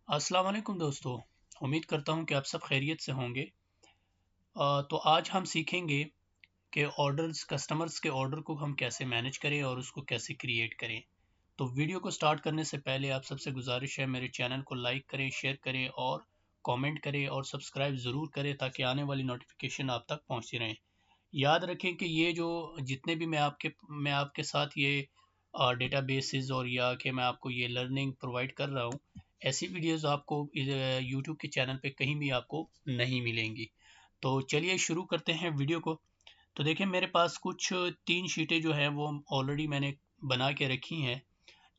अस्सलाम वालेकुम दोस्तों। उम्मीद करता हूँ कि आप सब खैरियत से होंगे। तो आज हम सीखेंगे कि ऑर्डर्स कस्टमर्स के ऑर्डर को हम कैसे मैनेज करें और उसको कैसे क्रिएट करें। तो वीडियो को स्टार्ट करने से पहले आप सबसे गुजारिश है, मेरे चैनल को लाइक करें, शेयर करें और कमेंट करें और सब्सक्राइब ज़रूर करें ताकि आने वाली नोटिफिकेशन आप तक पहुँचती रहें। याद रखें कि ये जो जितने भी मैं आपके साथ ये डेटाबेसेस और या कि मैं आपको ये लर्निंग प्रोवाइड कर रहा हूँ, ऐसी वीडियोस आपको यूट्यूब के चैनल पे कहीं भी आपको नहीं मिलेंगी। तो चलिए शुरू करते हैं वीडियो को। तो देखिए मेरे पास कुछ 3 शीटें जो हैं वो ऑलरेडी मैंने बना के रखी हैं,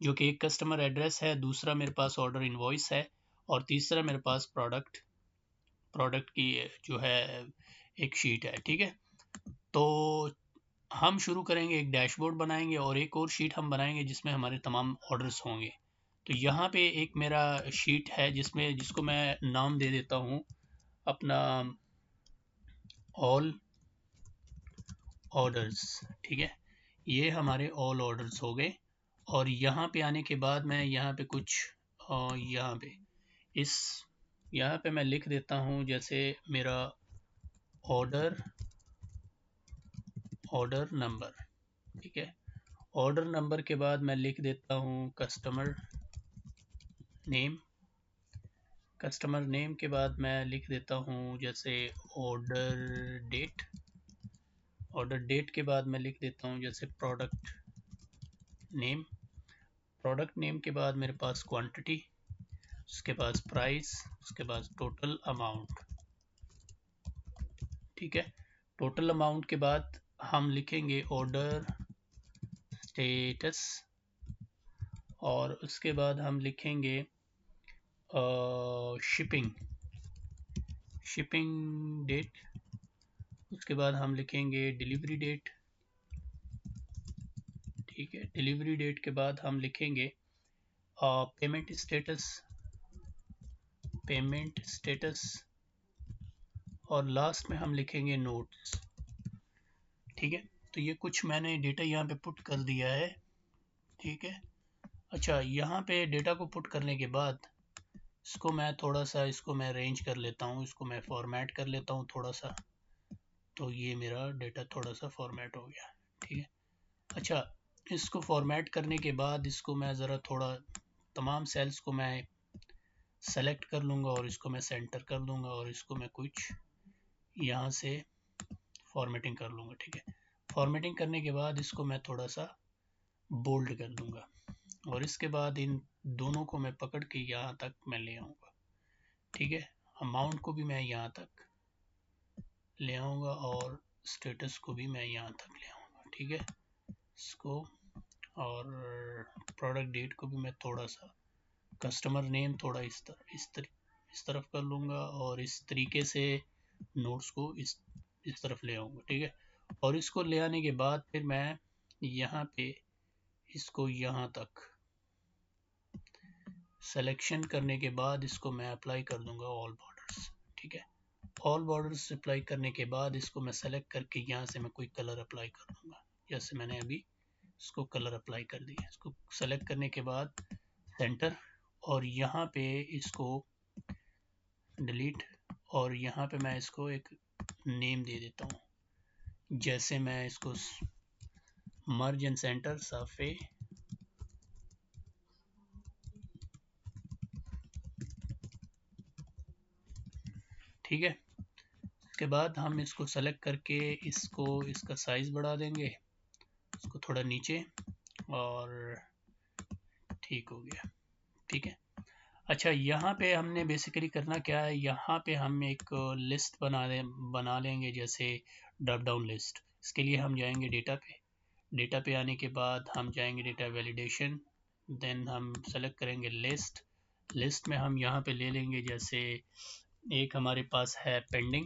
जो कि एक कस्टमर एड्रेस है, दूसरा मेरे पास ऑर्डर इनवॉइस है और तीसरा मेरे पास प्रोडक्ट प्रोडक्ट की जो है एक शीट है। ठीक है? तो हम शुरू करेंगे, एक डैशबोर्ड बनाएंगे और एक और शीट हम बनाएंगे जिसमें हमारे तमाम ऑर्डर्स होंगे। तो यहाँ पे एक मेरा शीट है जिसको मैं नाम दे देता हूँ अपना ऑल ऑर्डर्स। ठीक है, ये हमारे ऑल ऑर्डर्स हो गए। और यहाँ पे आने के बाद मैं यहाँ पे कुछ यहाँ पे इस यहाँ पे मैं लिख देता हूँ, जैसे मेरा ऑर्डर ऑर्डर नंबर। ठीक है, ऑर्डर नंबर के बाद मैं लिख देता हूँ कस्टमर नेम। कस्टमर नेम के बाद मैं लिख देता हूँ जैसे ऑर्डर डेट। ऑर्डर डेट के बाद मैं लिख देता हूँ जैसे प्रोडक्ट नेम। प्रोडक्ट नेम के बाद मेरे पास क्वांटिटी, उसके बाद प्राइस, उसके बाद टोटल अमाउंट। ठीक है, टोटल अमाउंट के बाद हम लिखेंगे ऑर्डर स्टेटस और उसके बाद हम लिखेंगे शिपिंग शिपिंग डेट। उसके बाद हम लिखेंगे डिलीवरी डेट। ठीक है, डिलीवरी डेट के बाद हम लिखेंगे पेमेंट स्टेटस पेमेंट स्टेटस और लास्ट में हम लिखेंगे नोट्स। ठीक है, तो ये कुछ मैंने डेटा यहाँ पे पुट कर दिया है। ठीक है, अच्छा, यहाँ पे डेटा को पुट करने के बाद इसको मैं अरेंज कर लेता हूँ, इसको मैं फॉर्मेट कर लेता हूँ थोड़ा सा। तो ये मेरा डेटा थोड़ा सा फॉर्मेट हो गया। ठीक है, अच्छा, इसको फॉर्मेट करने के बाद इसको मैं ज़रा थोड़ा तमाम सेल्स को मैं सेलेक्ट कर लूँगा और इसको मैं सेंटर कर दूँगा और इसको मैं कुछ यहाँ से फॉर्मेटिंग कर लूँगा। ठीक है, फॉर्मेटिंग करने के बाद इसको मैं थोड़ा सा बोल्ड कर दूँगा और इसके बाद इन दोनों को मैं पकड़ के यहाँ तक मैं ले आऊँगा। ठीक है, अमाउंट को भी मैं यहाँ तक ले आऊँगा और स्टेटस को भी मैं यहाँ तक ले आऊँगा। ठीक है, इसको और प्रोडक्ट डेट को भी मैं थोड़ा सा, कस्टमर नेम थोड़ा इस तरफ कर लूँगा और इस तरीके से नोट्स को इस तरफ ले आऊँगा। ठीक है, और इसको ले आने के बाद फिर मैं यहाँ पे इसको यहाँ तक सिलेक्शन करने के बाद इसको मैं अप्लाई कर दूंगा ऑल बॉर्डर्स। ठीक है, ऑल बॉर्डर्स अप्लाई करने के बाद इसको मैं सेलेक्ट करके यहाँ से मैं कोई कलर अप्लाई कर दूंगा, जैसे मैंने अभी इसको कलर अप्लाई कर दिया। इसको सेलेक्ट करने के बाद सेंटर और यहाँ पे इसको डिलीट और यहाँ पे मैं इसको एक नेम दे देता हूँ, जैसे मैं इसको मर्ज एंड सेंटर साफे। ठीक है, उसके बाद हम इसको सेलेक्ट करके इसका साइज़ बढ़ा देंगे, इसको थोड़ा नीचे, और ठीक हो गया। ठीक है, अच्छा, यहाँ पे हमने बेसिकली करना क्या है, यहाँ पे हम एक लिस्ट बना लेंगे, जैसे ड्रॉप डाउन लिस्ट। इसके लिए हम जाएंगे डेटा पे आने के बाद हम जाएंगे डेटा वैलिडेशन, देन हम सेलेक्ट करेंगे लिस्ट में हम यहाँ पे ले लेंगे, जैसे एक हमारे पास है पेंडिंग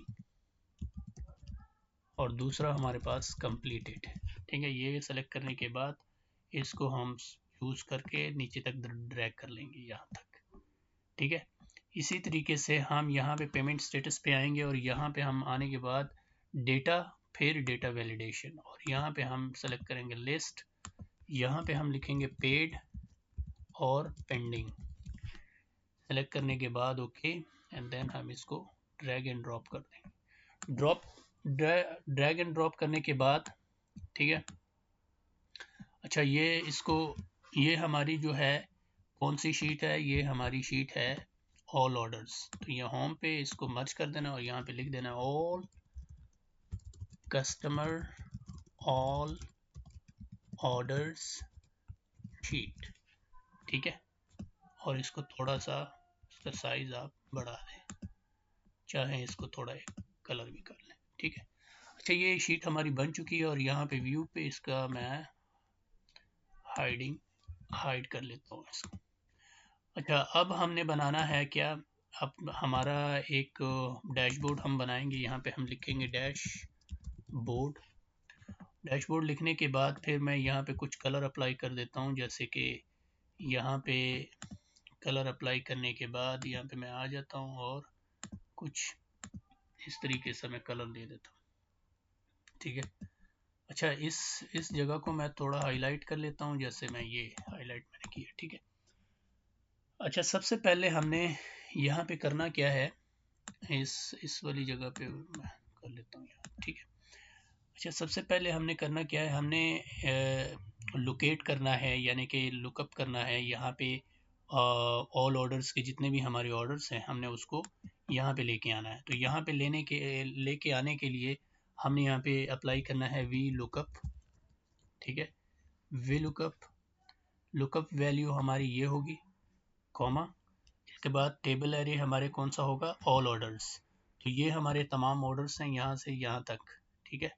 और दूसरा हमारे पास कंप्लीटेड। ठीक है, ये सेलेक्ट करने के बाद इसको हम यूज़ करके नीचे तक ड्रैग कर लेंगे यहाँ तक। ठीक है, इसी तरीके से हम यहाँ पे पेमेंट स्टेटस पे आएंगे और यहाँ पे हम आने के बाद डेटा, फिर डेटा वैलिडेशन और यहाँ पे हम सेलेक्ट करेंगे लिस्ट। यहाँ पे हम लिखेंगे पेड और पेंडिंग। सेलेक्ट करने के बाद ओके, एंड देन हम इसको ड्रैग एंड ड्रॉप कर देंगे। ड्रैग एंड ड्रॉप करने के बाद ठीक है। अच्छा ये हमारी जो है कौन सी शीट है, ये हमारी शीट है ऑल ऑर्डर्स। तो ये होम पे इसको मर्ज कर देना और यहाँ पे लिख देना all customer all orders sheet, ठीक है। और इसको थोड़ा सा इसका साइज आप बढ़ा दें, चाहे इसको थोड़ा एक कलर भी कर लें, ठीक है। अच्छा ये शीट हमारी बन चुकी है और यहाँ पे व्यू पे इसका मैं हाइड कर लेता हूँ इसको। अच्छा अब हमने बनाना है क्या, अब हमारा एक डैशबोर्ड हम बनाएंगे। यहाँ पे हम लिखेंगे डैशबोर्ड। डैशबोर्ड लिखने के बाद फिर मैं यहाँ पे कुछ कलर अप्लाई कर देता हूँ, जैसे कि यहाँ पे कलर अप्लाई करने के बाद यहाँ पे मैं आ जाता हूँ और कुछ इस तरीके से मैं कलर दे देता हूँ, ठीक है। अच्छा इस जगह को मैं थोड़ा हाईलाइट कर लेता हूँ, जैसे मैं ये हाईलाइट मैंने किया, ठीक है। अच्छा सबसे पहले हमने यहाँ पे करना क्या है, इस वाली जगह पे मैं कर लेता हूँ यहाँ, ठीक है। अच्छा सबसे पहले हमने करना क्या है, हमने लोकेट करना है, यानी कि लुकअप करना है यहाँ पे ऑल ऑर्डर्स के जितने भी हमारे ऑर्डर्स हैं, हमने उसको यहाँ पे लेके आना है। तो यहाँ पे लेके आने के लिए हमने यहाँ पे अप्लाई करना है वी लुकअप, ठीक है। वी लुकअप वैल्यू हमारी ये होगी, कॉमा, इसके बाद टेबल एरे हमारे कौन सा होगा, ऑल ऑर्डर्स। तो ये हमारे तमाम ऑर्डर्स हैं यहाँ से यहाँ तक, ठीक है।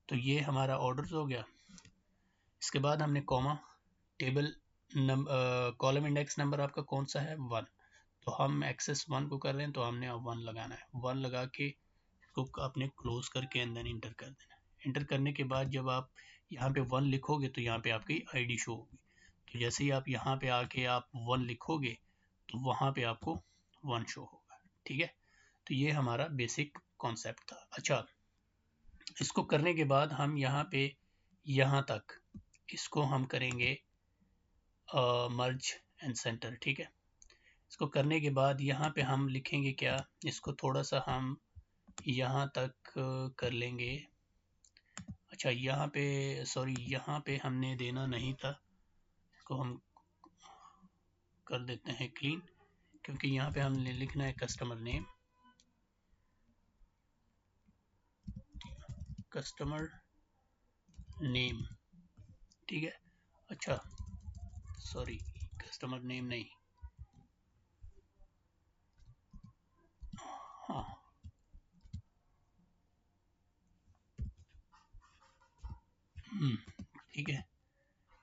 तो ये हमारा ऑर्डर्स हो गया। इसके बाद हमने comma, table column index number आपका कौन सा है, 1। तो हम एक्सेस 1 को कर रहे हैं तो हमने अब 1 लगाना है। 1 लगा के इसको आपने क्लोज करके अंदर इंटर कर देना। इंटर करने के बाद जब आप यहाँ पे 1 लिखोगे तो यहाँ पे आपकी आईडी शो होगी। तो जैसे ही आप यहाँ पे आके आप 1 लिखोगे तो वहाँ पे आपको 1 शो होगा, ठीक है। तो ये हमारा बेसिक कॉन्सेप्ट था। अच्छा इसको करने के बाद हम यहाँ पे यहाँ तक इसको हम करेंगे मर्ज एंड सेंटर, ठीक है। इसको करने के बाद यहाँ पे हम लिखेंगे क्या, इसको थोड़ा सा हम यहाँ तक कर लेंगे। अच्छा यहाँ पे सॉरी, यहाँ पे हमने देना नहीं था, इसको हम कर देते हैं क्लीन, क्योंकि यहाँ पे हमने लिखना है कस्टमर नेम, कस्टमर नेम, ठीक है। अच्छा सॉरी, कस्टमर नेम नहीं, हाँ ठीक है।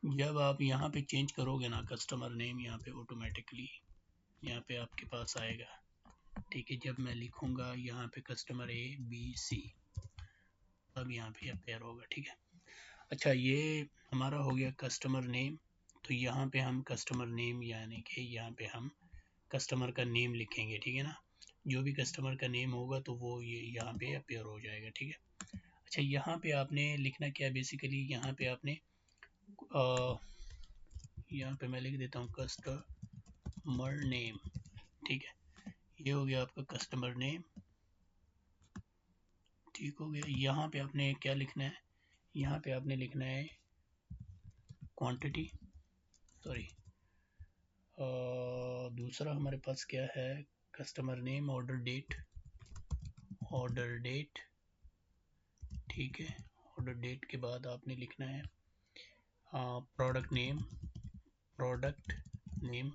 जब आप यहाँ पे चेंज करोगे ना कस्टमर नेम, यहाँ पे ऑटोमेटिकली यहाँ पे आपके पास आएगा, ठीक है। जब मैं लिखूँगा यहाँ पे कस्टमर ABC, अब यहाँ पे अपेयर होगा, ठीक है। अच्छा ये हमारा हो गया कस्टमर नेम। तो यहाँ पे हम कस्टमर नेम यानी कि यहाँ पे हम कस्टमर का नेम लिखेंगे, ठीक है ना। जो भी कस्टमर का नेम होगा तो वो ये यहाँ पे अपेयर हो जाएगा, ठीक है। अच्छा यहाँ पे आपने लिखना क्या, बेसिकली यहाँ पे आपने यहाँ पे मैं लिख देता हूँ कस्टमर नेम, ठीक है। ये हो गया आपका कस्टमर नेम, ठीक हो गया। यहाँ पे आपने क्या लिखना है, यहाँ पे आपने लिखना है क्वांटिटी, सॉरी दूसरा हमारे पास क्या है, कस्टमर नेम ऑर्डर डेट, ठीक है। ऑर्डर डेट के बाद आपने लिखना है प्रोडक्ट नेम,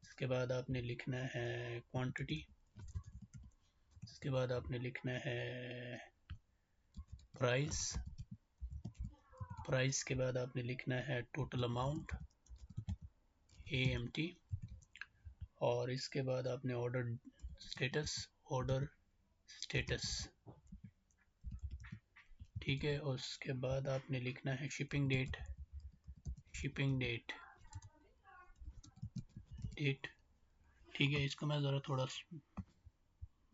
इसके बाद आपने लिखना है क्वांटिटी, इसके बाद आपने लिखना है प्राइस के बाद आपने लिखना है टोटल अमाउंट AMT, और इसके बाद आपने ऑर्डर स्टेटस, ठीक है। और उसके बाद आपने लिखना है शिपिंग डेट, ठीक है। इसको मैं ज़रा थोड़ा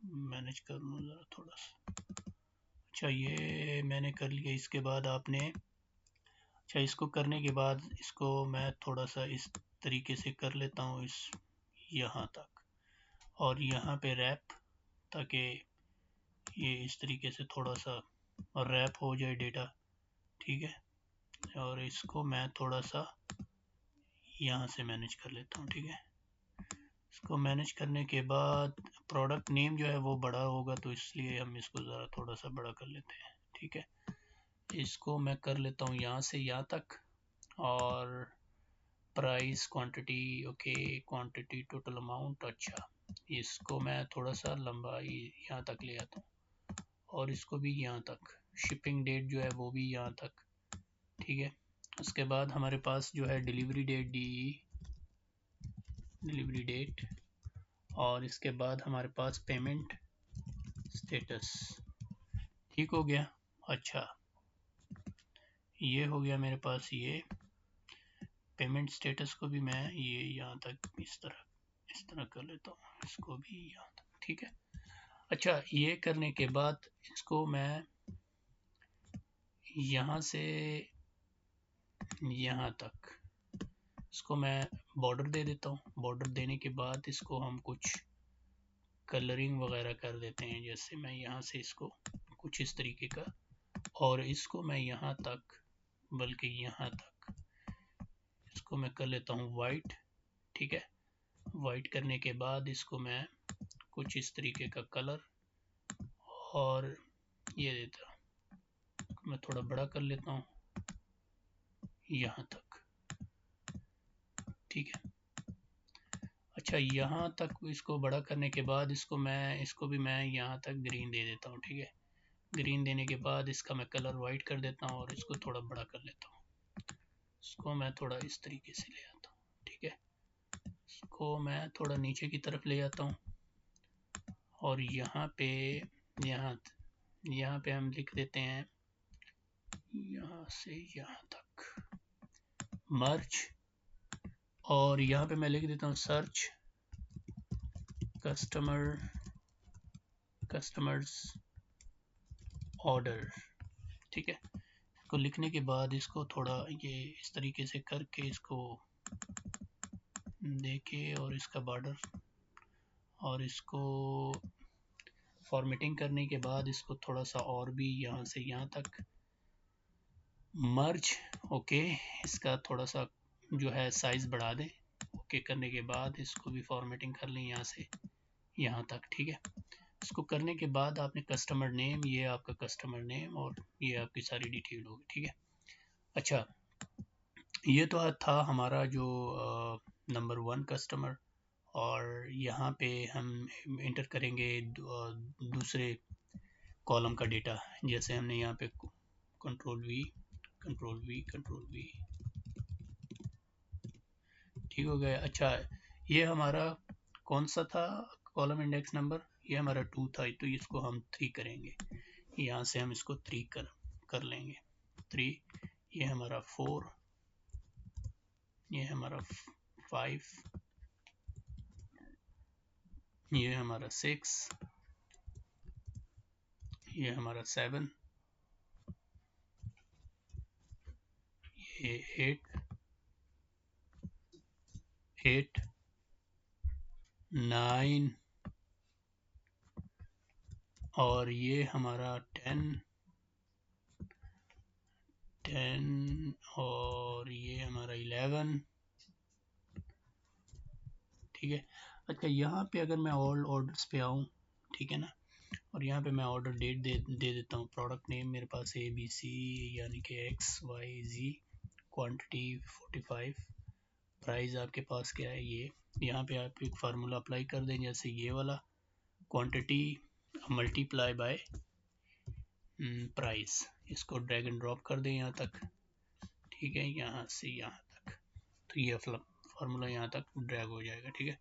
मैनेज कर लूँ ज़रा थोड़ा सा। अच्छा ये मैंने कर लिया। इसके बाद आपने, अच्छा इसको करने के बाद इसको मैं थोड़ा सा इस तरीके से कर लेता हूँ, यहाँ तक, और यहाँ पे रैप, ताकि ये इस तरीके से थोड़ा सा रैप हो जाए डेटा, ठीक है। और इसको मैं थोड़ा सा यहाँ से मैनेज कर लेता हूँ, ठीक है। इसको मैनेज करने के बाद प्रोडक्ट नेम जो है वो बड़ा होगा, तो इसलिए हम इसको ज़रा थोड़ा सा बड़ा कर लेते हैं, ठीक है। इसको मैं कर लेता हूँ यहाँ से यहाँ तक, और price, quantity, okay, quantity, total amount, अच्छा, इसको मैं थोड़ा सा लंबा यहाँ तक ले आता हूँ, और इसको भी यहाँ तक, शिपिंग डेट जो है वो भी यहाँ तक, ठीक है। उसके बाद हमारे पास जो है डिलीवरी डेट, डिलीवरी डेट, और इसके बाद हमारे पास पेमेंट स्टेटस, ठीक हो गया। अच्छा, ये हो गया मेरे पास, ये पेमेंट स्टेटस को भी मैं ये यहाँ तक इस तरह कर लेता हूँ, इसको भी यहाँ तक, ठीक है। अच्छा, ये करने के बाद इसको मैं यहाँ से यहाँ तक, इसको मैं बॉर्डर दे देता हूँ। बॉर्डर देने के बाद इसको हम कुछ कलरिंग वगैरह कर देते हैं, जैसे मैं यहाँ से इसको कुछ इस तरीके का, और इसको मैं यहाँ तक, बल्कि यहाँ तक इसको मैं कर लेता हूँ वाइट, ठीक है। वाइट करने के बाद इसको मैं कुछ इस तरीके का कलर, और ये देता मैं थोड़ा बड़ा कर लेता हूँ यहाँ तक, ठीक है। अच्छा, यहाँ तक इसको बड़ा करने के बाद इसको भी मैं यहाँ तक ग्रीन दे देता हूँ, ठीक है। ग्रीन देने के बाद इसका मैं कलर वाइट कर देता हूँ, और इसको थोड़ा बड़ा कर लेता हूँ। इसको मैं थोड़ा इस तरीके से ले आता हूँ, ठीक है। इसको मैं थोड़ा नीचे की तरफ ले आता हूँ, और यहाँ पे यहाँ पे हम लिख देते हैं यहाँ से यहाँ तक मर्ज, और यहाँ पे मैं लिख देता हूँ सर्च कस्टमर्स ऑर्डर, ठीक है। इसको लिखने के बाद इसको थोड़ा ये इस तरीके से करके इसको देके, और इसका बॉर्डर, और इसको फॉर्मेटिंग करने के बाद इसको थोड़ा सा और भी यहाँ से यहाँ तक मर्ज, ओके, इसका थोड़ा सा जो है साइज बढ़ा दें। ओके करने के बाद इसको भी फॉर्मेटिंग कर लें यहाँ से यहाँ तक, ठीक है। इसको करने के बाद आपने कस्टमर नेम, ये आपका कस्टमर नेम, और ये आपकी सारी डिटेल होगी, ठीक है। अच्छा, ये तो था हमारा जो नंबर 1 कस्टमर, और यहाँ पे हम इंटर करेंगे दूसरे कॉलम का डेटा, जैसे हमने यहाँ पे कंट्रोल वी, ठीक हो गया। अच्छा, ये हमारा कौन सा था कॉलम इंडेक्स नंबर, ये हमारा 2 था, तो इसको हम 3 करेंगे। यहाँ से हम इसको 3 कर लेंगे, 3, ये हमारा 4, ये हमारा 5, ये हमारा 6, ये हमारा 7, ये 8, 9, और ये हमारा 10, और ये हमारा 11, ठीक है। अच्छा, यहाँ पे अगर मैं ऑल ऑर्डर्स पे आऊँ, ठीक है ना, और यहाँ पे मैं ऑर्डर डेट दे देता हूँ। प्रोडक्ट नेम मेरे पास ABC, यानी कि XYZ, क्वांटिटी 45, प्राइस आपके पास क्या है, ये यहाँ पे आप एक फार्मूला अप्लाई कर दें, जैसे ये वाला, क्वांटिटी मल्टीप्लाई बाय प्राइस, इसको ड्रैग एंड ड्रॉप कर दें यहाँ तक, ठीक है, यहाँ से यहाँ तक, तो ये फार्मूला यहाँ तक ड्रैग हो जाएगा, ठीक है।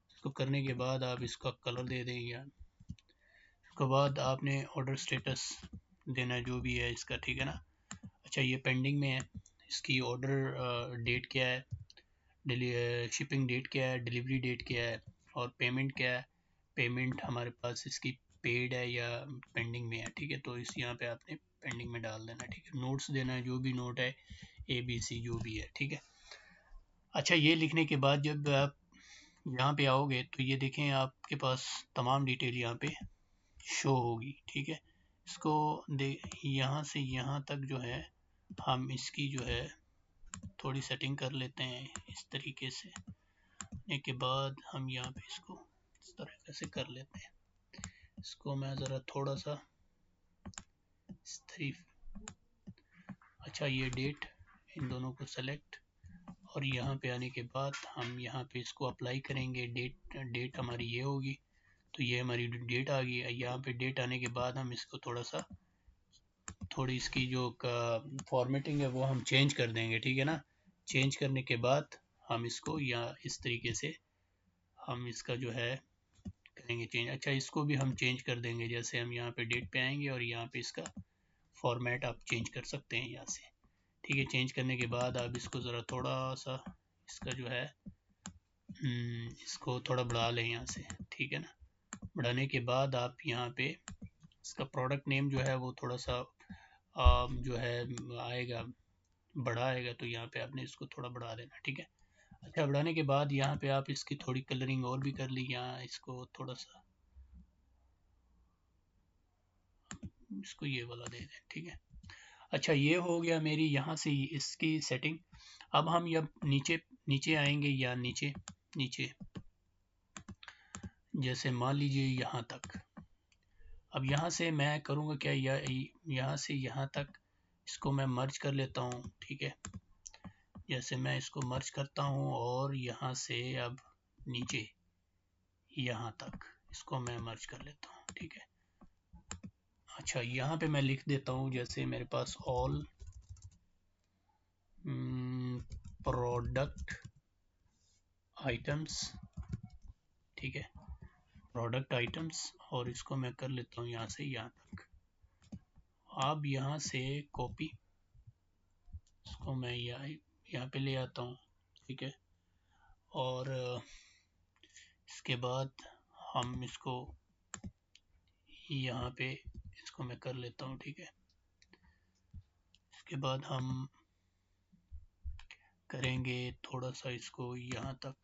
इसको करने के बाद आप इसका कलर दे दें, या उसके बाद आपने ऑर्डर स्टेटस देना जो भी है इसका, ठीक है ना। अच्छा, ये पेंडिंग में है, इसकी ऑर्डर डेट क्या है, शिपिंग डेट क्या है, डिलीवरी डेट क्या है, और पेमेंट क्या है। पेमेंट हमारे पास इसकी पेड है या पेंडिंग में है, ठीक है, तो इस यहाँ पे आपने पेंडिंग में डाल देना, ठीक है। नोट्स देना है, जो भी नोट है, ABC जो भी है, ठीक है। अच्छा, ये लिखने के बाद जब आप यहाँ पे आओगे तो ये देखें आपके पास तमाम डिटेल यहाँ पे शो होगी, ठीक है। इसको दे यहाँ से यहाँ तक जो है हम इसकी जो है थोड़ी सेटिंग कर लेते हैं इस तरीके से। करने के बाद हम यहाँ पे इसको इस तरह से कर लेते हैं। इसको मैं ज़रा थोड़ा सा इस तरीके, अच्छा ये डेट, इन दोनों को सेलेक्ट, और यहाँ पे आने के बाद हम यहाँ पे इसको अप्लाई करेंगे। डेट हमारी ये होगी, तो ये हमारी डेट आ गई। यहाँ पे डेट आने के बाद हम इसको थोड़ी इसकी जो फॉर्मेटिंग है वो हम चेंज कर देंगे, ठीक है ना। चेंज करने के बाद हम इसको या इस तरीके से हम इसका जो है करेंगे चेंज। अच्छा इसको भी हम चेंज कर देंगे, जैसे हम यहाँ पे डेट पे आएंगे और यहाँ पे इसका फॉर्मेट आप चेंज कर सकते हैं यहाँ से, ठीक है। चेंज करने के बाद आप इसको ज़रा थोड़ा सा इसका जो है इसको थोड़ा बढ़ा लें यहाँ से, ठीक है ना। बढ़ाने के बाद आप यहाँ पे इसका प्रोडक्ट नेम जो है वो थोड़ा सा जो है आएगा, बड़ा आएगा, तो यहाँ पे आपने इसको थोड़ा बढ़ा देना, ठीक है। अच्छा बढ़ाने के बाद यहाँ पे आप इसकी थोड़ी कलरिंग और भी कर ली, यहाँ इसको थोड़ा सा इसको ये वाला दे दें, ठीक है। अच्छा ये हो गया मेरी यहाँ से इसकी सेटिंग। अब हम जब नीचे नीचे आएंगे या नीचे नीचे जैसे मान लीजिए यहाँ तक, अब यहाँ से मैं करूँगा क्या, यहाँ से यहाँ तक इसको मैं मर्ज कर लेता हूँ, ठीक है। जैसे मैं इसको मर्ज करता हूँ और यहाँ से अब नीचे यहाँ तक इसको मैं मर्ज कर लेता हूँ, ठीक है। अच्छा यहाँ पे मैं लिख देता हूँ, जैसे मेरे पास ऑल प्रोडक्ट आइटम्स, ठीक है, प्रोडक्ट आइटम्स, और इसको मैं कर लेता हूँ यहाँ से यहाँ तक। अब यहाँ से कॉपी, इसको मैं यहाँ पे ले आता हूँ, ठीक है। और इसके बाद हम इसको यहाँ पे इसको मैं कर लेता हूँ, ठीक है। इसके बाद हम करेंगे थोड़ा सा इसको यहाँ तक,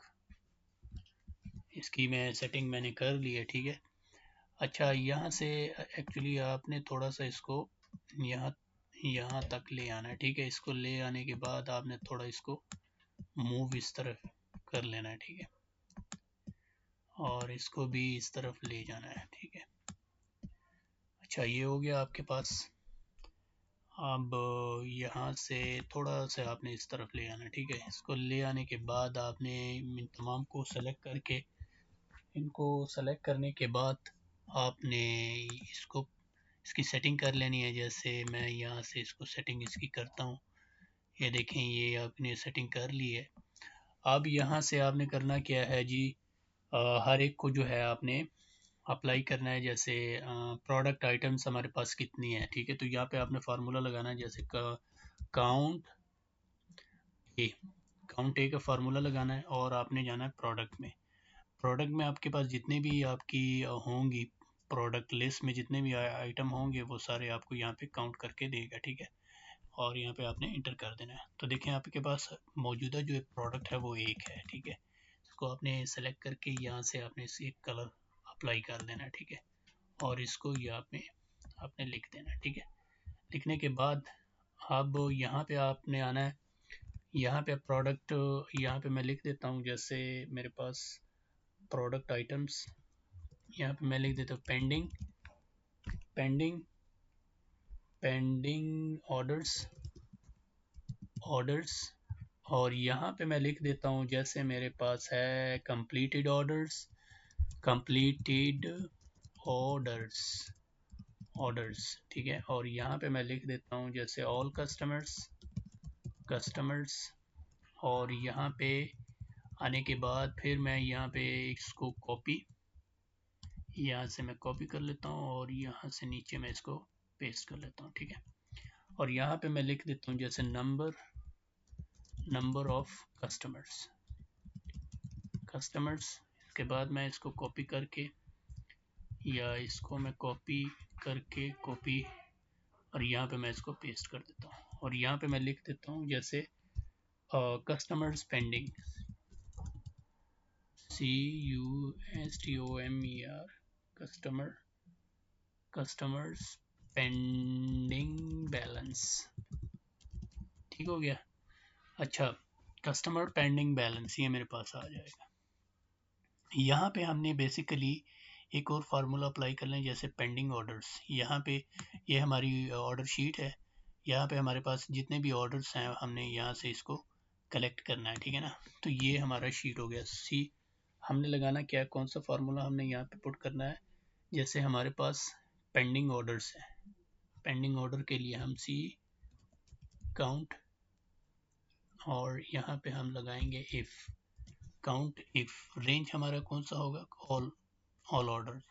इसकी मैं सेटिंग मैंने कर ली है, ठीक है। अच्छा यहाँ से एक्चुअली आपने थोड़ा सा इसको यहाँ यहाँ तक ले आना है, ठीक है। इसको ले आने के बाद आपने थोड़ा इसको मूव इस तरफ कर लेना है, ठीक है, और इसको भी इस तरफ ले जाना है, ठीक है। अच्छा ये हो गया आपके पास। अब यहाँ से थोड़ा सा आपने इस तरफ ले आना, ठीक है। इसको ले आने के बाद आपने इन तमाम को सेलेक्ट करके, इनको सेलेक्ट करने के बाद आपने इसको इसकी सेटिंग कर लेनी है। जैसे मैं यहाँ से इसको सेटिंग इसकी करता हूँ, ये देखें ये आपने सेटिंग कर ली है। अब यहाँ से आपने करना क्या है जी, हर एक को जो है आपने अप्लाई करना है। जैसे प्रोडक्ट आइटम्स हमारे पास कितनी है, ठीक है, तो यहाँ पे आपने फार्मूला लगाना है, जैसे काउंट ए, काउंट ए का फार्मूला लगाना है, और आपने जाना है प्रोडक्ट में। प्रोडक्ट में आपके पास जितने भी आपकी होंगी, प्रोडक्ट लिस्ट में जितने भी आइटम होंगे वो सारे आपको यहाँ पे काउंट करके देगा, ठीक है। और यहाँ पे आपने इंटर कर देना है। तो देखें आपके पास मौजूदा जो प्रोडक्ट है वो एक है, ठीक है। इसको आपने सेलेक्ट करके यहाँ से आपने इसे कलर अप्लाई कर देना है, ठीक है, और इसको यहाँ पे आपने लिख देना है, ठीक है। लिखने के बाद अब यहाँ पे आपने आना है, यहाँ पे प्रोडक्ट, यहाँ पे मैं लिख देता हूँ, जैसे मेरे पास प्रोडक्ट आइटम्स, यहाँ पे मैं लिख देता हूँ पेंडिंग पेंडिंग पेंडिंग ऑर्डर्स, और यहाँ पे मैं लिख देता हूँ, जैसे मेरे पास है कंप्लीटेड ऑर्डर्स ठीक है। और यहाँ पे मैं लिख देता हूँ जैसे ऑल कस्टमर्स, और यहाँ पे आने के बाद फिर मैं यहाँ पे इसको कॉपी, यहाँ से मैं कॉपी कर लेता हूँ और यहाँ से नीचे मैं इसको पेस्ट कर लेता हूँ, ठीक है। और यहाँ पे मैं लिख देता हूँ जैसे नंबर ऑफ कस्टमर्स। इसके बाद मैं इसको कॉपी करके, या इसको मैं कॉपी करके कॉपी, और यहाँ पे मैं इसको पेस्ट कर देता हूँ, और यहाँ पे मैं लिख देता हूँ जैसे customer CUSTOMER customers pending balance, ठीक हो गया। अच्छा, कस्टमर पेंडिंग बैलेंस ये मेरे पास आ जाएगा। यहाँ पे हमने बेसिकली एक और फार्मूला अप्लाई कर लें, जैसे पेंडिंग ऑर्डर्स। यहाँ पे ये हमारी ऑर्डर शीट है, यहाँ पे हमारे पास जितने भी ऑर्डर्स हैं हमने यहाँ से इसको कलेक्ट करना है, ठीक है ना। तो ये हमारा शीट हो गया। सी हमने लगाना क्या है, कौन सा फार्मूला हमने यहाँ पे पुट करना है। जैसे हमारे पास पेंडिंग ऑर्डर्स है, पेंडिंग ऑर्डर के लिए हम सी काउंट और यहाँ पे हम लगाएंगे इफ काउंट इफ। रेंज हमारा कौन सा होगा, ऑल ऑर्डर,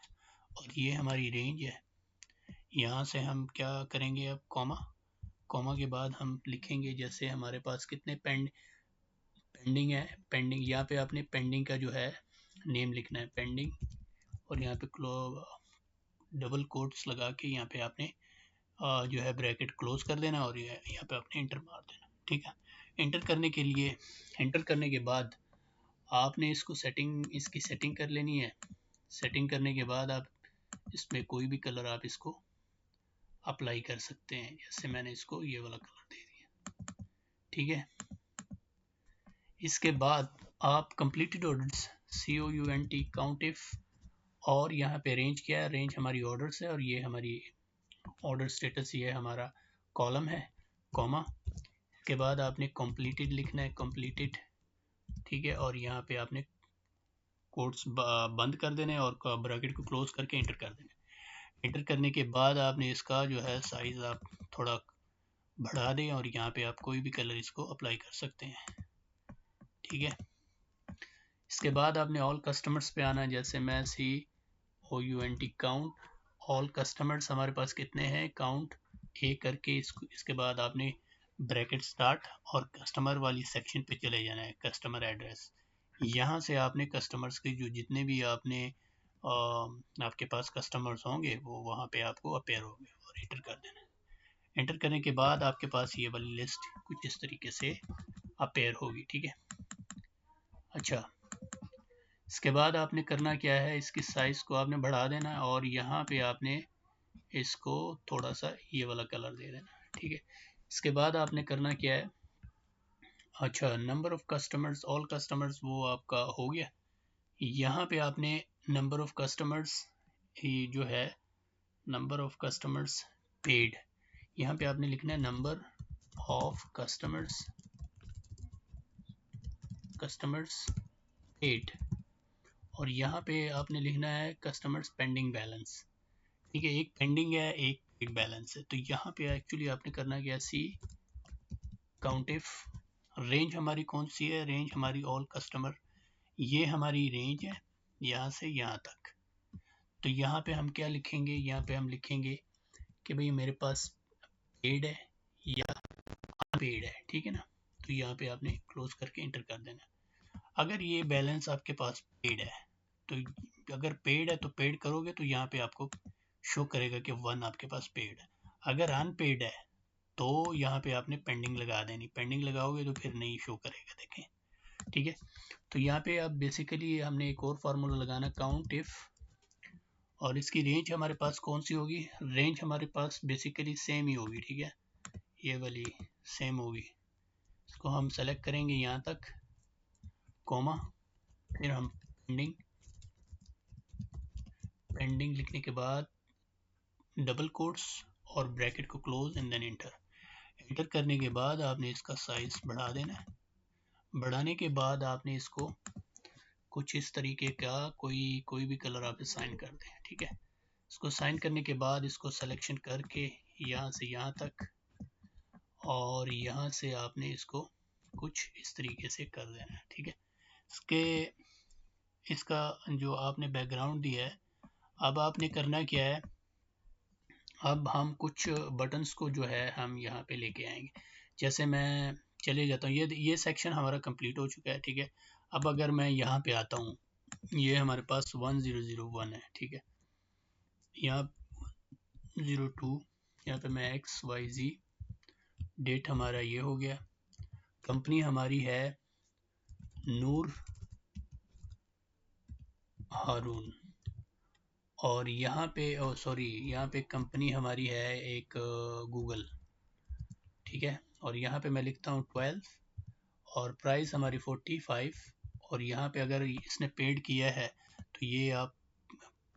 और ये हमारी रेंज है। यहाँ से हम क्या करेंगे अब, कॉमा के बाद हम लिखेंगे जैसे हमारे पास कितने पेंडिंग है। पेंडिंग यहाँ पे आपने पेंडिंग का जो है नेम लिखना है, पेंडिंग, और यहाँ पे डबल कोट्स लगा के यहाँ पे आपने जो है ब्रैकेट क्लोज कर देना और यहाँ पे आपने इंटर मार देना, ठीक है। इंटर करने के बाद आपने इसकी सेटिंग कर लेनी है। सेटिंग करने के बाद आप इसमें कोई भी कलर आप इसको अप्लाई कर सकते हैं, जैसे मैंने इसको ये वाला कलर दे दिया, ठीक है। इसके बाद आप completed orders COUNT count if, और यहाँ पे रेंज क्या है, रेंज हमारी ऑर्डर्स है और ये हमारी ऑर्डर स्टेटस, ये हमारा कॉलम है, कॉमा के बाद आपने कंप्लीटेड लिखना है, कंप्लीटेड, ठीक है। और यहाँ पे आपने कोट्स बंद कर देने और ब्रैकेट को क्लोज करके इंटर कर देना। इंटर करने के बाद आपने इसका जो है साइज आप थोड़ा बढ़ा दें और यहाँ पे आप कोई भी कलर इसको अप्लाई कर सकते हैं, ठीक है। इसके बाद आपने ऑल कस्टमर्स पे आना है, जैसे मैं COUNT काउंट ऑल कस्टमर्स हमारे पास कितने हैं, काउंट ए करके इसके बाद आपने ब्रैकेट स्टार्ट और कस्टमर वाली सेक्शन पे चले जाना है, कस्टमर एड्रेस। यहाँ से आपने कस्टमर्स के जो जितने भी आपके पास कस्टमर्स होंगे वो वहाँ पे आपको अपेयर होंगे और एंटर कर देना। एंटर करने के बाद आपके पास ये वाली लिस्ट कुछ इस तरीके से अपेयर होगी, ठीक है। अच्छा, इसके बाद आपने करना क्या है, इसकी साइज को आपने बढ़ा देना है और यहाँ पे आपने इसको थोड़ा सा ये वाला कलर दे देना, ठीक है। इसके बाद आपने करना क्या है, अच्छा, number of customers all customers वो आपका हो गया। यहाँ पे आपने नंबर ऑफ कस्टमर्स जो है, नंबर ऑफ कस्टमर्स पेड, यहाँ पे आपने लिखना है नंबर ऑफ कस्टमर्स पेड, और यहाँ पे आपने लिखना है कस्टमर्स पेंडिंग बैलेंस, ठीक है। एक पेंडिंग है, एक पेड बैलेंस है। तो यहाँ पे एक्चुअली आपने करना क्या, सी काउंट इफ, रेंज हमारी कौन सी है, रेंज हमारी ऑल कस्टमर, ये हमारी रेंज है यहाँ से यहाँ तक। तो यहाँ पे हम क्या लिखेंगे, यहाँ पे हम लिखेंगे कि भाई मेरे पास पेड है या अनपेड है, ठीक है ना। तो यहाँ पे आपने क्लोज करके इंटर कर देना। अगर ये बैलेंस आपके पास पेड है, तो अगर पेड है तो पेड करोगे तो यहाँ पे आपको शो करेगा कि 1 आपके पास पेड है। अगर अनपेड है तो यहाँ पे आपने पेंडिंग लगा देनी, पेंडिंग लगाओगे तो फिर नहीं शो करेगा, देखें, ठीक है। तो यहाँ पे अब बेसिकली हमने एक और फार्मूला लगाना, काउंट इफ, और इसकी रेंज हमारे पास कौन सी होगी, रेंज हमारे पास बेसिकली सेम ही होगी, ठीक है, ये वाली सेम होगी। इसको हम सेलेक्ट करेंगे यहाँ तक, कॉमा, फिर हम पेंडिंग लिखने के बाद डबल कोट्स और ब्रैकेट को क्लोज एंड देन इंटर करने के बाद आपने इसका साइज बढ़ा देना है। बढ़ाने के बाद आपने इसको कुछ इस तरीके का कोई भी कलर आप साइन कर दें, ठीक है। इसको साइन करने के बाद इसको सिलेक्शन करके यहाँ से यहाँ तक और यहाँ से आपने इसको कुछ इस तरीके से कर देना है, ठीक है। इसका जो आपने बैकग्राउंड दिया है, अब आपने करना क्या है, अब हम कुछ बटन्स को जो है हम यहाँ पे लेके आएंगे। जैसे मैं चले जाता हूँ, ये सेक्शन हमारा कंप्लीट हो चुका है, ठीक है। अब अगर मैं यहाँ पे आता हूँ, ये हमारे पास 1001 है, ठीक है। यहाँ 02, यहाँ पे मैं XYZ, डेट हमारा ये हो गया, कंपनी हमारी है नूर हारून। और यहाँ पे सॉरी, यहाँ पे कंपनी हमारी है एक गूगल, ठीक है। और यहाँ पे मैं लिखता हूँ 12 और प्राइस हमारी 45। और यहाँ पे अगर इसने पेड किया है तो ये आप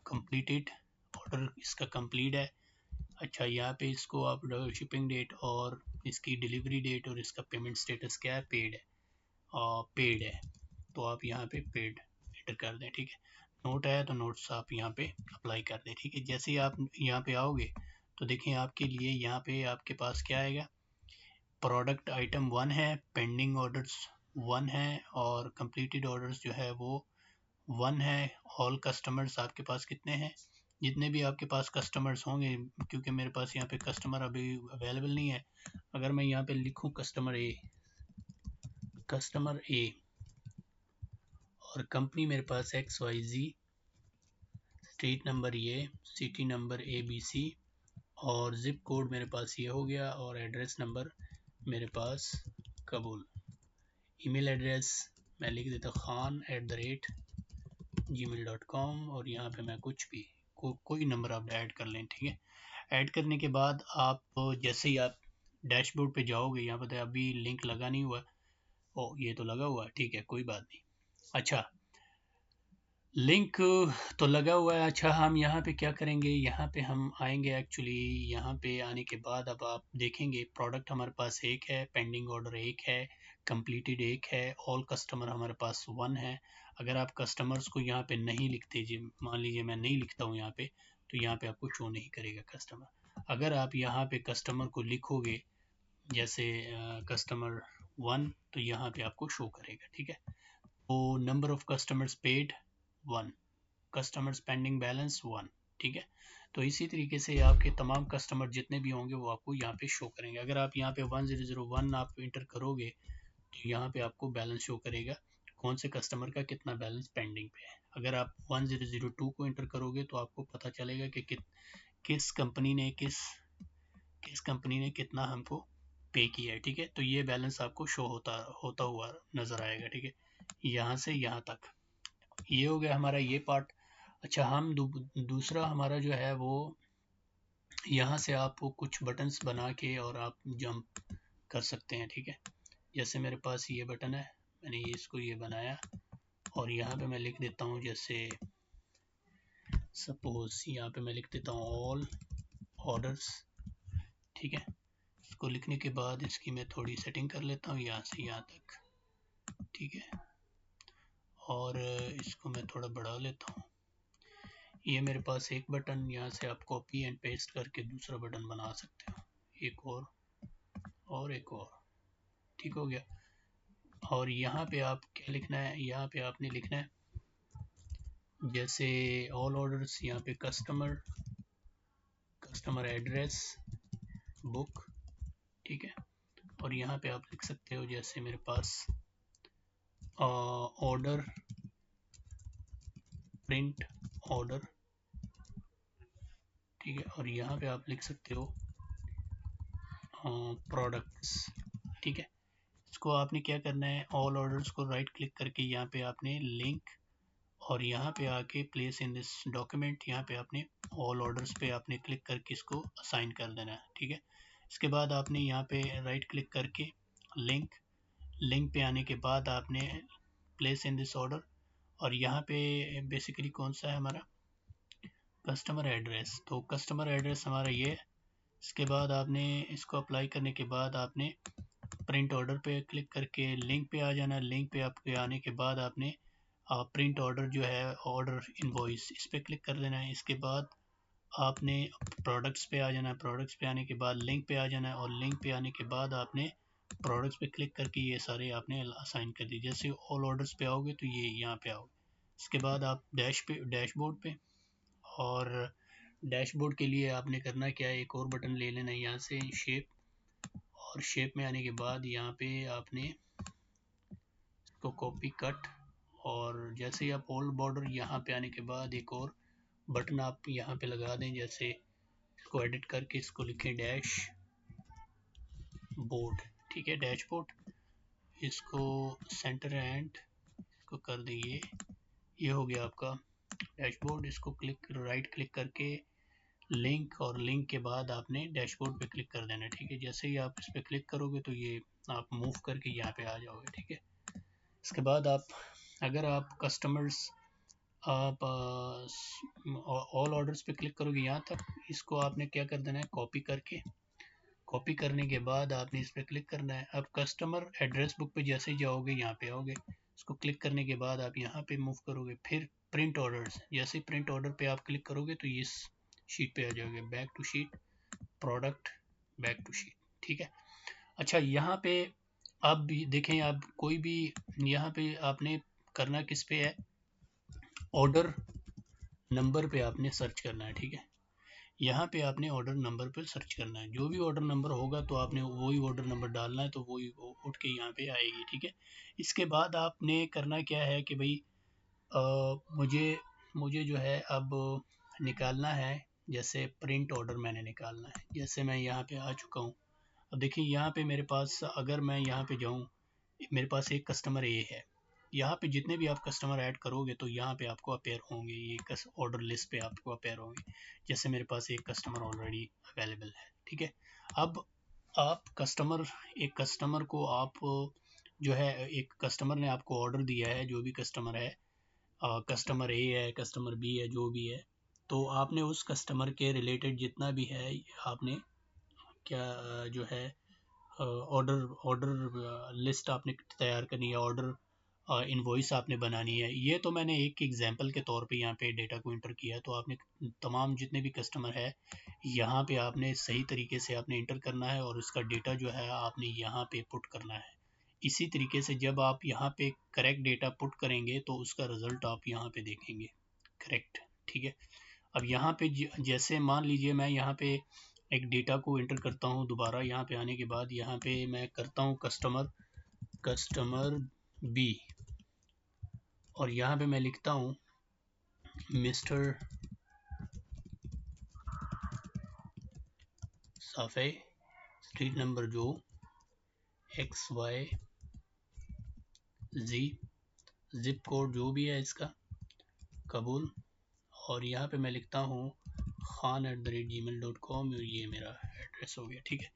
कंप्लीटेड, ऑर्डर इसका कंप्लीट है। अच्छा, यहाँ पे इसको आप शिपिंग डेट और इसकी डिलीवरी डेट और इसका पेमेंट स्टेटस क्या है, पेड है, पेड है, तो आप यहाँ पे पेड एंटर कर दें, ठीक है। नोट है तो नोट्स आप यहाँ पे अप्लाई कर दें, ठीक है। जैसे ही आप यहाँ पे आओगे तो देखें आपके लिए यहाँ पे आपके पास क्या आएगा, प्रोडक्ट आइटम 1 है, पेंडिंग ऑर्डर्स 1 है और कंप्लीटेड ऑर्डर्स जो है वो 1 है। ऑल कस्टमर्स आपके पास कितने हैं, जितने भी आपके पास कस्टमर्स होंगे, क्योंकि मेरे पास यहाँ पे कस्टमर अभी अवेलेबल नहीं है। अगर मैं यहाँ पे लिखूँ कस्टमर ए और कंपनी मेरे पास XYZ, स्ट्रीट नंबर ये, सिटी नंबर ABC और ज़िप कोड मेरे पास ये हो गया और एड्रेस नंबर मेरे पास कबूल। ईमेल एड्रेस मैं लिख देता khan@gmail.com और यहाँ पे मैं कुछ भी कोई नंबर आप ऐड कर लें, ठीक है। ऐड करने के बाद आप जैसे ही आप डैशबोर्ड पे जाओगे, यहाँ पे अभी लिंक लगा नहीं हुआ, ओ ये तो लगा हुआ है, ठीक है, कोई बात नहीं। अच्छा, लिंक तो लगा हुआ है। अच्छा, हम यहाँ पे क्या करेंगे, यहाँ पे हम आएंगे, एक्चुअली यहाँ पे आने के बाद अब आप देखेंगे प्रोडक्ट हमारे पास एक है, पेंडिंग ऑर्डर एक है, कंप्लीटेड एक है, ऑल कस्टमर हमारे पास 1 है। अगर आप कस्टमर्स को यहाँ पे नहीं लिखते, जी मान लीजिए मैं नहीं लिखता हूँ यहाँ पे, तो यहाँ पे आपको शो नहीं करेगा कस्टमर। अगर आप यहाँ पे कस्टमर को लिखोगे जैसे कस्टमर 1, तो यहाँ पे आपको शो करेगा, ठीक है। तो number of customers paid 1, customer pending balance 1, ठीक है। तो इसी तरीके से आपके तमाम कस्टमर जितने भी होंगे वो आपको यहाँ पे शो करेंगे। अगर आप यहाँ पे 1001 आप इंटर करोगे तो यहाँ पे आपको बैलेंस शो करेगा, कौन से कस्टमर का कितना बैलेंस पेंडिंग पे है। अगर आप 1002 को इंटर करोगे तो आपको पता चलेगा कि किस कंपनी ने कितना हमको पे किया है, ठीक है। तो ये बैलेंस आपको शो होता हुआ नज़र आएगा, ठीक है, यहाँ से यहाँ तक। ये हो गया हमारा ये पार्ट। अच्छा, हम दूसरा हमारा जो है वो, यहाँ से आप कुछ बटन्स बना के और आप जंप कर सकते हैं, ठीक है। जैसे मेरे पास ये बटन है, मैंने इसको ये बनाया और यहाँ पे मैं लिख देता हूँ, जैसे सपोज यहाँ पे मैं लिख देता हूँ ऑल ऑर्डर्स, ठीक है। इसको लिखने के बाद इसकी मैं थोड़ी सेटिंग कर लेता हूँ यहाँ से यहाँ तक, ठीक है। और इसको मैं थोड़ा बढ़ा लेता हूँ। ये मेरे पास एक बटन, यहाँ से आप कॉपी एंड पेस्ट करके दूसरा बटन बना सकते हो, एक और एक और, ठीक हो गया। और यहाँ पे आप क्या लिखना है, यहाँ पे आपने लिखना है जैसे ऑल ऑर्डर्स, यहाँ पे कस्टमर एड्रेस बुक, ठीक है। और यहाँ पे आप लिख सकते हो जैसे मेरे पास ऑर्डर प्रिंट ऑर्डर, ठीक है। और यहाँ पे आप लिख सकते हो प्रोडक्ट्स, ठीक है। इसको आपने क्या करना है, ऑल ऑर्डर्स को राइट क्लिक करके यहाँ पे आपने लिंक और यहाँ पे आके प्लेस इन दिस डॉक्यूमेंट, यहाँ पे आपने ऑल ऑर्डर्स पे आपने क्लिक करके इसको असाइन कर देना है, ठीक है। इसके बाद आपने यहाँ पे राइट क्लिक करके लिंक पे आने के बाद आपने प्लेस इन दिस ऑर्डर और यहाँ पे बेसिकली कौन सा है हमारा कस्टमर एड्रेस, तो कस्टमर एड्रेस हमारा ये है। इसके बाद आपने इसको अप्लाई करने के बाद आपने प्रिंट ऑर्डर पे क्लिक करके लिंक पे आ जाना। लिंक पे आपके आने के बाद आपने प्रिंट ऑर्डर जो है, ऑर्डर इनवॉइस, इस पर क्लिक कर देना है। इसके बाद आपने प्रोडक्ट्स पे आ जाना है। प्रोडक्ट्स पे आने के बाद लिंक पे आ जाना है और लिंक पे आने के बाद आपने प्रोडक्ट्स पे क्लिक करके ये सारे आपने असाइन कर दिए। जैसे ऑल ऑर्डर्स पे आओगे तो ये यहाँ पे आओगे। इसके बाद आप डैशबोर्ड पे, और डैशबोर्ड के लिए आपने करना क्या है, एक और बटन ले लेना है यहाँ से शेप, और शेप में आने के बाद यहाँ पे आपने इसको कॉपी कट, और जैसे ही आप ऑल बॉर्डर यहाँ पे आने के बाद एक और बटन आप यहाँ पे लगा दें, जैसे इसको एडिट करके इसको लिखें डैश बोर्ड, ठीक है, डैशबोर्ड। इसको सेंटर एंड इसको कर दें ये हो गया आपका डैशबोर्ड, इसको राइट क्लिक करके लिंक, और लिंक के बाद आपने डैशबोर्ड पे क्लिक कर देना है, ठीक है। जैसे ही आप इस पर क्लिक करोगे तो ये आप मूव करके यहाँ पे आ जाओगे, ठीक है। इसके बाद आप, अगर आप कस्टमर्स, आप ऑल ऑर्डर्स पे क्लिक करोगे यहाँ तक, इसको आपने क्या कर देना है, कॉपी करके, कॉपी करने के बाद आपने इस पर क्लिक करना है। अब कस्टमर एड्रेस बुक पे जैसे ही जाओगे यहाँ पे आओगे, इसको क्लिक करने के बाद आप यहाँ पे मूव करोगे, फिर प्रिंट ऑर्डर्स, जैसे ही प्रिंट ऑर्डर पे आप क्लिक करोगे तो ये इस शीट पे आ जाओगे, back to sheet, product, back to sheet, ठीक है। अच्छा, यहाँ पे आप भी देखें, आप कोई भी, यहाँ पे आपने करना किस पे है, ऑर्डर नंबर पे आपने सर्च करना है, ठीक है। यहाँ पे आपने ऑर्डर नंबर पे सर्च करना है, जो भी ऑर्डर नंबर होगा तो आपने वही ऑर्डर नंबर डालना है, तो वही उठ के यहाँ पे आएगी, ठीक है। इसके बाद आपने करना क्या है कि भाई मुझे मुझे जो है अब निकालना है, जैसे प्रिंट ऑर्डर मैंने निकालना है, जैसे मैं यहाँ पे आ चुका हूँ। अब देखिए यहाँ पे मेरे पास, अगर मैं यहाँ पे जाऊँ, मेरे पास एक कस्टमर ए है, यहाँ पे जितने भी आप कस्टमर ऐड करोगे तो यहाँ पे आपको अपेयर होंगे, ये ऑर्डर लिस्ट पे आपको अपेयर होंगे। जैसे मेरे पास एक कस्टमर ऑलरेडी अवेलेबल है, ठीक है। अब आप कस्टमर, एक कस्टमर को आप जो है, एक कस्टमर ने आपको ऑर्डर दिया है, जो भी कस्टमर है, कस्टमर ए है, कस्टमर बी है, जो भी है, तो आपने उस कस्टमर के रिलेटेड जितना भी है, आपने क्या जो है ऑर्डर ऑर्डर लिस्ट आपने तैयार करनी है, ऑर्डर इनवॉइस आपने बनानी है। ये तो मैंने एक एग्जांपल के तौर पे यहाँ पे डेटा को इंटर किया है, तो आपने तमाम जितने भी कस्टमर है यहाँ पे आपने सही तरीके से आपने इंटर करना है, और उसका डेटा जो है आपने यहाँ पे पुट करना है। इसी तरीके से जब आप यहाँ पे करेक्ट डेटा पुट करेंगे तो उसका रिजल्ट आप यहाँ पे देखेंगे करेक्ट, ठीक है। अब यहाँ पे जैसे मान लीजिए मैं यहाँ पे एक डेटा को इंटर करता हूँ, दोबारा यहाँ पे आने के बाद यहाँ पे मैं करता हूँ कस्टमर बी, और यहाँ पे मैं लिखता हूँ मिस्टर साफे, स्ट्रीट नंबर जो XYZ, जिप कोड जो भी है इसका, कबूल, और यहाँ पे मैं लिखता हूँ khan@gmail.com, और ये मेरा एड्रेस हो गया, ठीक है।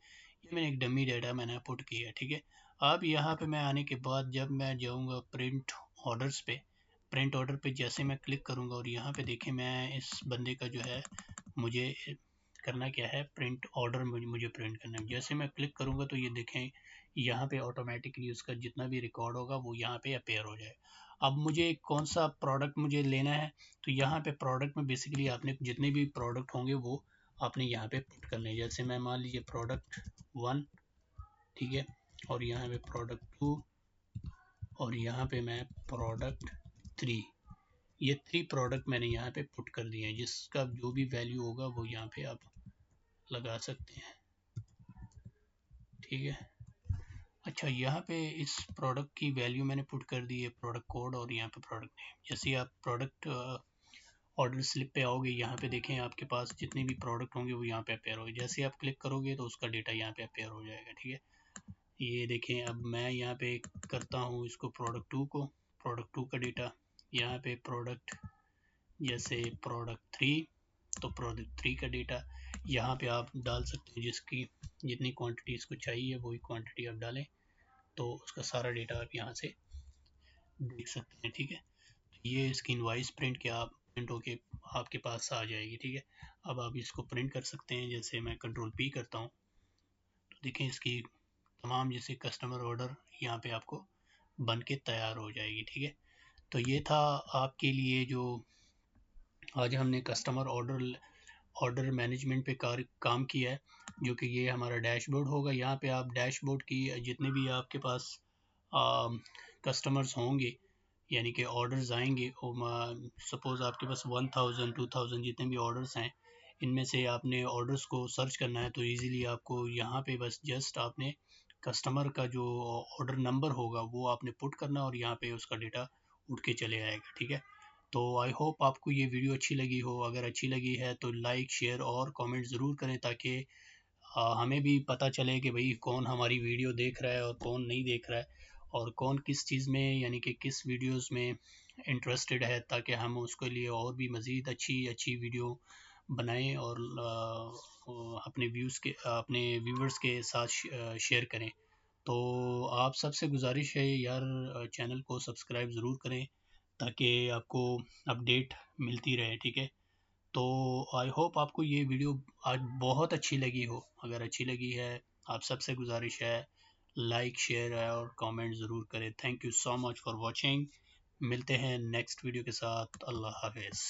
ये मैंने एक डमी डेटा मैंने पुट किया, ठीक है। अब यहाँ पे मैं आने के बाद जब मैं जाऊँगा प्रिंट ऑर्डर्स पे, प्रिंट ऑर्डर पे जैसे मैं क्लिक करूँगा, और यहाँ पे देखें मैं इस बंदे का जो है, मुझे करना क्या है, प्रिंट ऑर्डर मुझे प्रिंट करना है। जैसे मैं क्लिक करूँगा तो ये देखें यहाँ पे ऑटोमेटिकली उसका जितना भी रिकॉर्ड होगा वो यहाँ पे अपेयर हो जाए। अब मुझे कौन सा प्रोडक्ट मुझे लेना है, तो यहाँ पे प्रोडक्ट में बेसिकली आपने जितने भी प्रोडक्ट होंगे वो आपने यहाँ पे पुट करने हैं। जैसे मैं मान लीजिए प्रोडक्ट 1, ठीक है, और यहाँ पे प्रोडक्ट 2, और यहाँ पे मैं प्रोडक्ट 3, ये 3 प्रोडक्ट मैंने यहाँ पे पुट कर दिए हैं, जिसका जो भी वैल्यू होगा वो यहाँ पे आप लगा सकते हैं, ठीक है। अच्छा, यहाँ पे इस प्रोडक्ट की वैल्यू मैंने पुट कर दी है, प्रोडक्ट कोड और यहाँ पे प्रोडक्ट नेम। जैसे ही आप प्रोडक्ट ऑर्डर स्लिप पे आओगे, यहाँ पे देखें आपके पास जितने भी प्रोडक्ट होंगे वो यहाँ पे अपेयर होंगे। जैसे ही आप क्लिक करोगे तो उसका डेटा यहाँ पे अपेयर हो जाएगा, ठीक है। ये देखें, अब मैं यहाँ पे करता हूँ इसको प्रोडक्ट 2 को, प्रोडक्ट 2 का डेटा यहाँ पे, प्रोडक्ट जैसे प्रोडक्ट 3, तो प्रोडक्ट 3 का डेटा यहाँ पे आप डाल सकते हैं, जिसकी जितनी क्वांटिटी इसको चाहिए वही क्वांटिटी आप डालें, तो उसका सारा डेटा आप यहाँ से देख सकते हैं, ठीक है। तो ये इसकी इनवॉइस प्रिंट के आप प्रिंट होके आपके पास आ जाएगी, ठीक है। अब आप इसको प्रिंट कर सकते हैं, जैसे मैं कंट्रोल P करता हूँ तो देखें इसकी तमाम जैसे कस्टमर ऑर्डर यहाँ पे आपको बन के तैयार हो जाएगी, ठीक है। तो ये था आपके लिए जो आज हमने कस्टमर ऑर्डर मैनेजमेंट पे काम किया है, जो कि ये हमारा डैशबोर्ड होगा। यहाँ पे आप डैशबोर्ड की जितने भी आपके पास कस्टमर्स होंगे, यानी कि ऑर्डर्स आएंगे, सपोज़ आपके पास 1000 2000 जितने भी ऑर्डर्स हैं, इनमें से आपने ऑर्डर्स को सर्च करना है, तो इजीली आपको यहाँ पे बस जस्ट आपने कस्टमर का जो ऑर्डर नंबर होगा वो आपने पुट करना, और यहाँ पे उसका डेटा उठ के चले आएगा, ठीक है। तो आई होप आपको ये वीडियो अच्छी लगी हो। अगर अच्छी लगी है तो लाइक, शेयर और कमेंट ज़रूर करें, ताकि हमें भी पता चले कि भाई कौन हमारी वीडियो देख रहा है और कौन नहीं देख रहा है, और कौन किस चीज़ में, यानी कि किस वीडियोस में इंटरेस्टेड है ताकि हम उसके लिए और भी मज़ीद अच्छी अच्छी वीडियो बनाएं और अपने व्यूवर्स के साथ शेयर करें। तो आप सबसे गुजारिश है यार, चैनल को सब्सक्राइब ज़रूर करें ताकि आपको अपडेट मिलती रहे, ठीक है। तो आई होप आपको ये वीडियो आज बहुत अच्छी लगी हो। अगर अच्छी लगी है, आप सबसे गुजारिश है लाइक शेयर और कमेंट ज़रूर करें। Thank you so much for watching. मिलते हैं नेक्स्ट वीडियो के साथ। अल्लाह हाफिज़।